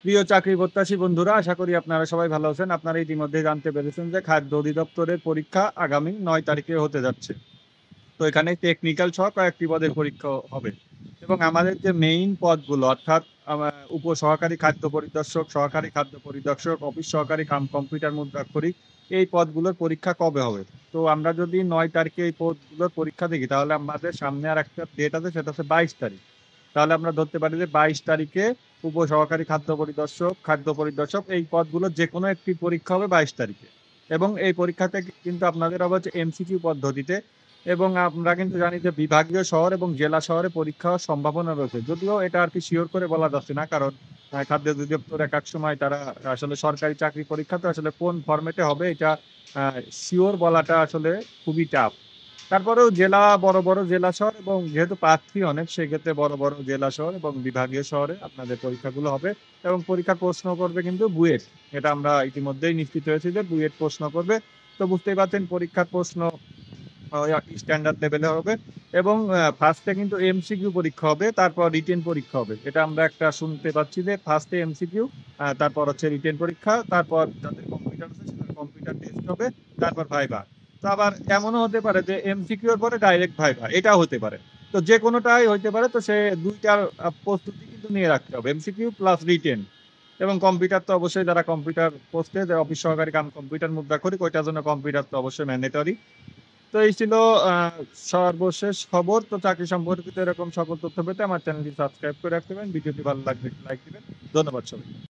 প্রিয় চাকরি প্রত্যাশী বন্ধুরা, আশা করি আপনারা সবাই ভালো আছেন। আপনারা ইতিমধ্যে জানতে পেরেছেন যে খাদ্য অধিদপ্তরের পরীক্ষা আগামী ৯ তারিখে হতে যাচ্ছে। তো এখানে টেকনিক্যাল সহ কয়েকটি পদের পরীক্ষা হবে এবং আমাদের যে মেইন পদগুলো অর্থাৎ উপসহকারী খাদ্য পরিদর্শক, সহকারী খাদ্য পরিদর্শক, অফিস সহকারী কাম কম্পিউটার মুদ্রাক্ষরিক, এই পদগুলোর পরীক্ষা কবে হবে? তো আমরা যদি ৯ তারিখে এই পদগুলোর পরীক্ষা দেখি তাহলে আমাদের সামনে আর একটা ডেট আছে, সেটা হচ্ছে ২২ তারিখ। তাহলে আমরা ধরতে পারি যে ২২ তারিখে উপসহকারী খাদ্য পরিদর্শক এই পদগুলোর যেকোনো একটি পরীক্ষা হবে ২২ তারিখে। এবং এই পরীক্ষাতে কিন্তু আপনাদের হবে হচ্ছে এমসিকিউ পদ্ধতিতে, এবং আমরা কিন্তু জানি যে বিভাগীয় শহর এবং জেলা শহরে পরীক্ষা হওয়ার সম্ভাবনা রয়েছে। যদিও এটা আরকি সিওর করে বলা যাচ্ছে না। কারণ খাদ্য অধিদপ্তর একেক সময় তারা আসলে সরকারি চাকরি পরীক্ষা তো আসলে কোন ফরমেটে হবে এটা আ সিওর বলাটা আসলে খুবই টাফ। তারপরেও বড়, বড় জেলা শহর এবং যেহেতু প্রার্থী অনেক সেক্ষেত্রে বড়, বড় জেলা শহর এবং বিভাগীয় শহরে আপনাদের পরীক্ষাগুলো হবে এবং পরীক্ষার প্রশ্ন করবে কিন্তু বুয়েট। এটা আমরা ইতিমধ্যেই নিশ্চিত হয়েছি যে বুয়েট প্রশ্ন করবে। তো বুঝতেই পারছেন পরীক্ষার প্রশ্ন স্ট্যান্ডার্ড লেভেলে হবে এবং ফার্স্টে কিন্তু এমসিকিউ পরীক্ষা হবে, তারপর রিটেন পরীক্ষা হবে। এটা আমরা একটা শুনতে পাচ্ছি যে ফার্স্টে এমসিকিউ, তারপর হচ্ছে রিটেন পরীক্ষা, তারপর যাদের কম্পিউটার আছে সেটার কম্পিউটার টেস্ট হবে, তারপর ভাইভা। তো আবার এমনও হতে পারে যে এমসিকিউ এর পরে ডাইরেক্ট ভাইভা, এটাও হতে পারে। তো যেকোনোটাই হইতে পারে। তো সে ২ টার প্রস্তুতি কিন্তু নিয়ে রাখতে হবে। এমসিকিউ প্লাস রিটেন এবং কম্পিউটার তো অবশ্যই, যারা কম্পিউটার পোস্টে যে অফিস সহকারী কাম কম্পিউটার মুদ্রাক্ষরিক ওইটার জন্য কম্পিউটার তো অবশ্যই ম্যান্ডেটরি। তো এই ছিল আ সর্বশেষ খবর। তো চাকরি সম্পর্কিত এরকম সকল তথ্য পেতে আমার চ্যানেলটি সাবস্ক্রাইব করে রাখতে পারেন। ভিডিওটি ভালো লাগলে একটি লাইক দিবেন। ধন্যবাদ সবাইকে।